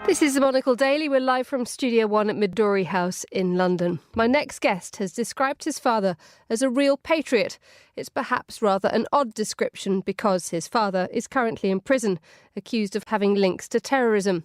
This is the Monocle Daily. We're live from Studio 1 at Midori House in London. My next guest has described his father as a real patriot. It's perhaps rather an odd description because his father is currently in prison, accused of having links to terrorism.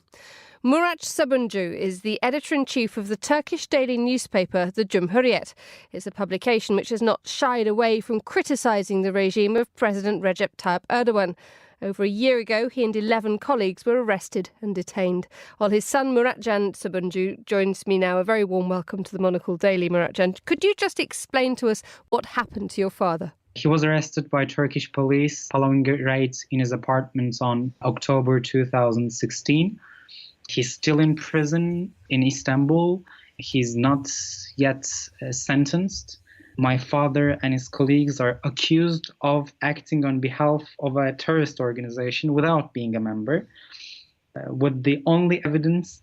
Murat Sabuncu is the editor-in-chief of the Turkish daily newspaper, the Cumhuriyet. It's a publication which has not shied away from criticising the regime of President Recep Tayyip Erdogan. Over a year ago, he and 11 colleagues were arrested and detained. While his son, Murat Sabuncu, joins me now. A very warm welcome to the Monocle Daily, Murat. Could you just explain to us what happened to your father? He was arrested by Turkish police following a raid in his apartment on October 2016. He's still in prison in Istanbul. He's not yet sentenced. My father and his colleagues are accused of acting on behalf of a terrorist organization without being a member, with the only evidence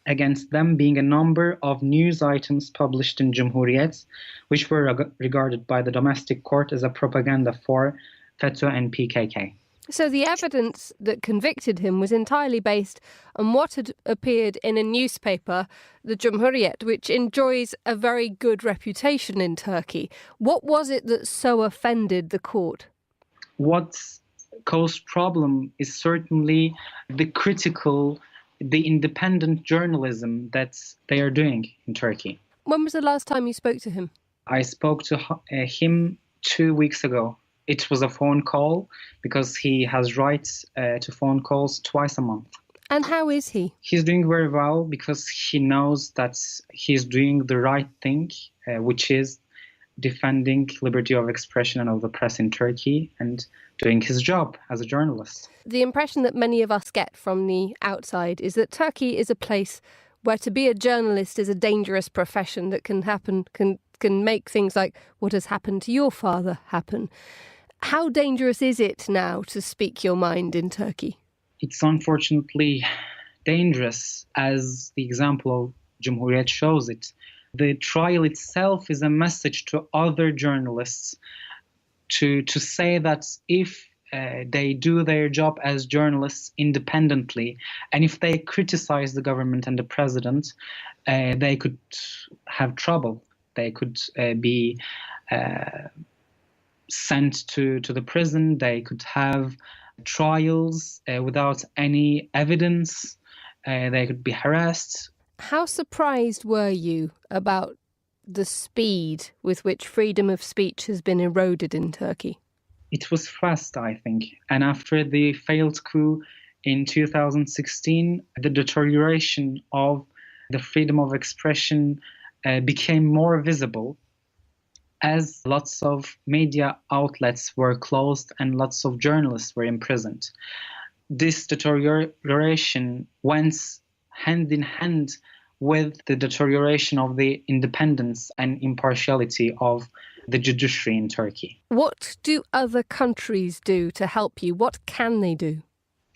against them being a number of news items published in Cumhuriyet, which were regarded by the domestic court as a propaganda for FETÖ and PKK. So the evidence that convicted him was entirely based on what had appeared in a newspaper, the Cumhuriyet, which enjoys a very good reputation in Turkey. What was it that so offended the court? What caused problem is certainly the independent journalism that they are doing in Turkey. When was the last time you spoke to him? I spoke to him 2 weeks ago. It was a phone call because he has rights to phone calls twice a month. And how is he? He's doing very well because he knows that he's doing the right thing, which is defending liberty of expression and of the press in Turkey and doing his job as a journalist. The impression that many of us get from the outside is that Turkey is a place where to be a journalist is a dangerous profession that can make things like what has happened to your father happen. How dangerous is it now to speak your mind in Turkey? It's unfortunately dangerous, as the example of Cumhuriyet shows it. The trial itself is a message to other journalists to say that if they do their job as journalists independently, and if they criticize the government and the president, they could have trouble. They could be sent to the prison. They could have trials without any evidence. They could be harassed. How surprised were you about the speed with which freedom of speech has been eroded in Turkey? It was fast, I think. And after the failed coup in 2016, the deterioration of the freedom of expression became more visible as lots of media outlets were closed and lots of journalists were imprisoned. This deterioration went hand in hand with the deterioration of the independence and impartiality of the judiciary in Turkey. What do other countries do to help you? What can they do?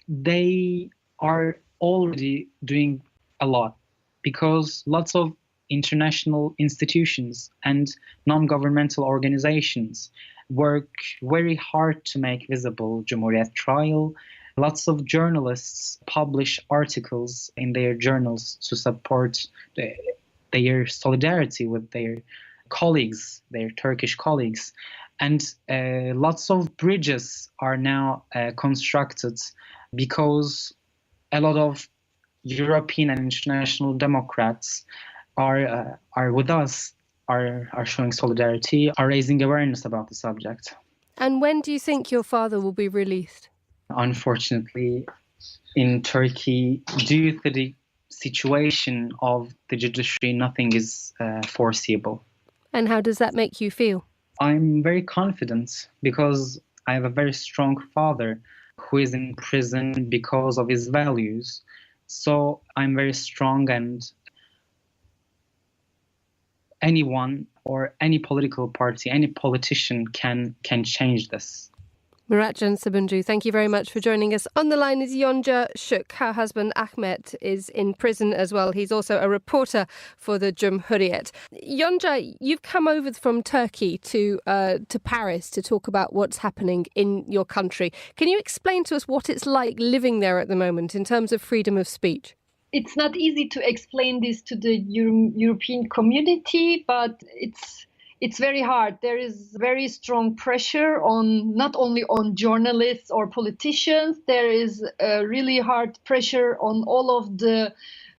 They are already doing a lot because lots of international institutions and non-governmental organizations work very hard to make visible Cumhuriyet trial. Lots of journalists publish articles in their journals to support their solidarity with their colleagues, their Turkish colleagues. And lots of bridges are now constructed because a lot of European and international democrats are with us, are showing solidarity, are raising awareness about the subject. And when do you think your father will be released? Unfortunately, in Turkey, due to the situation of the judiciary, nothing is foreseeable. And how does that make you feel? I'm very confident because I have a very strong father who is in prison because of his values. So I'm very strong, and anyone or any political party, any politician can change this. Murat Sabuncu, thank you very much for joining us. On the line is Jantsa. Her husband Ahmet is in prison as well. He's also a reporter for the Cumhuriyet. Jantsa, you've come over from Turkey to Paris to talk about what's happening in your country. Can you explain to us what it's like living there at the moment in terms of freedom of speech? It's not easy to explain this to the European community, but it's very hard. There is very strong pressure on not only on journalists or politicians. There is a really hard pressure on all of the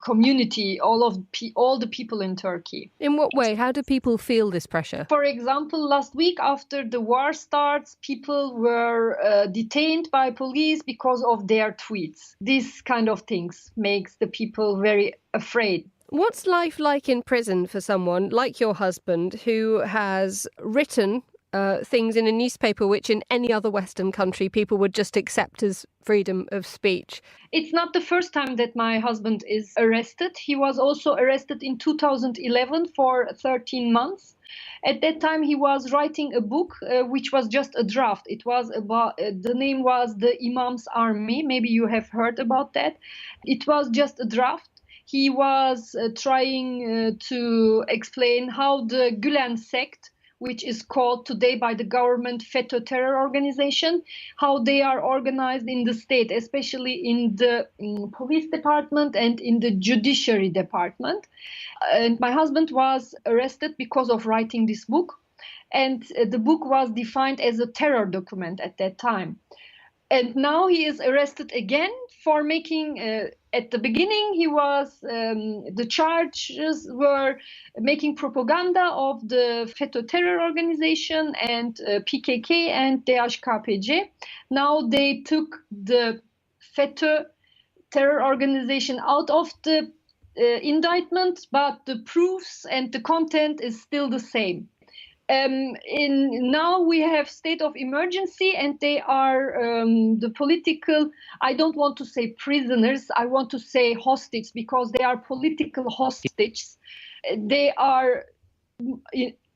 community, all the people in Turkey. In what way? How do people feel this pressure? For example, last week after the war starts, people were detained by police because of their tweets. This kind of things makes the people very afraid. What's life like in prison for someone like your husband who has written things in a newspaper which in any other Western country people would just accept as freedom of speech? It's not the first time that my husband is arrested. He was also arrested in 2011 for 13 months. At that time, he was writing a book which was just a draft. It was about the name was The Imam's Army. Maybe you have heard about that. It was just a draft. He was trying to explain how the Gülen sect, which is called today by the government FETÖ terror organization, how they are organized in the state, especially in the police department and in the judiciary department. And my husband was arrested because of writing this book. And the book was defined as a terror document at that time. And now he is arrested again for making, at the beginning he was, the charges were making propaganda of the FETÖ terror organization and PKK and DHKPC. Now they took the FETÖ terror organization out of the indictment, but the proofs and the content is still the same. Now we have state of emergency, and they are the political, I don't want to say prisoners, I want to say hostage, because they are political hostages. They are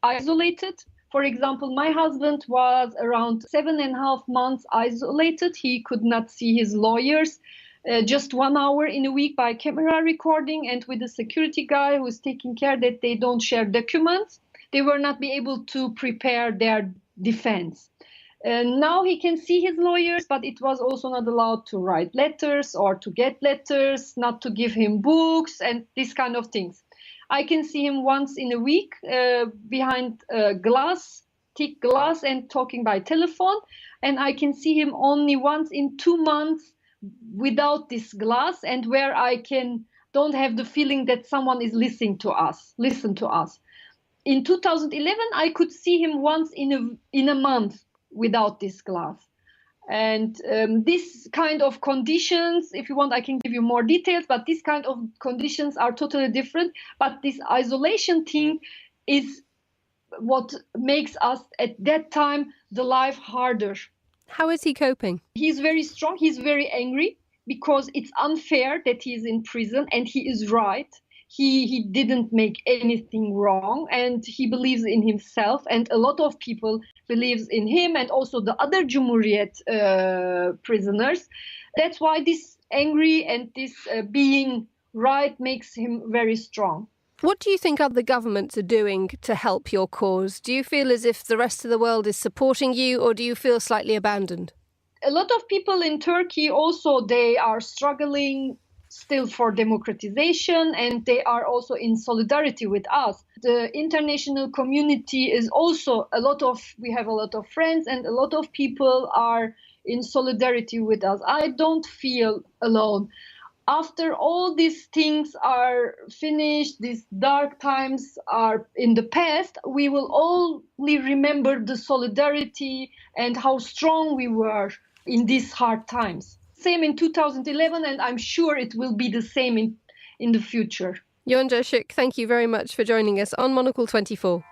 isolated. For example, my husband was around 7.5 months isolated. He could not see his lawyers. Just 1 hour in a week by camera recording, and with a security guy who is taking care that they don't share documents. They were not be able to prepare their defense. Now he can see his lawyers, but it was also not allowed to write letters or to get letters, not to give him books and these kind of things. I can see him once in a week behind glass, thick glass, and talking by telephone. And I can see him only once in 2 months without this glass, and where I don't have the feeling that someone is listening to us. In 2011, I could see him once in a month without this glass. And this kind of conditions, if you want, I can give you more details, but these kind of conditions are totally different. But this isolation thing is what makes us at that time the life harder. How is he coping? He's very strong. He's very angry because it's unfair that he's in prison, and he is right. He didn't make anything wrong, and he believes in himself, and a lot of people believes in him, and also the other Cumhuriyet prisoners. That's why this angry and this being right makes him very strong. What do you think other governments are doing to help your cause? Do you feel as if the rest of the world is supporting you, or do you feel slightly abandoned? A lot of people in Turkey also, they are struggling still for democratization, and they are also in solidarity with us. The international community is also we have a lot of friends, and a lot of people are in solidarity with us. I don't feel alone. After all these things are finished, these dark times are in the past, we will only remember the solidarity and how strong we were in these hard times. Same in 2011, and I'm sure it will be the same in the future. Yonca Şık, thank you very much for joining us on Monocle 24.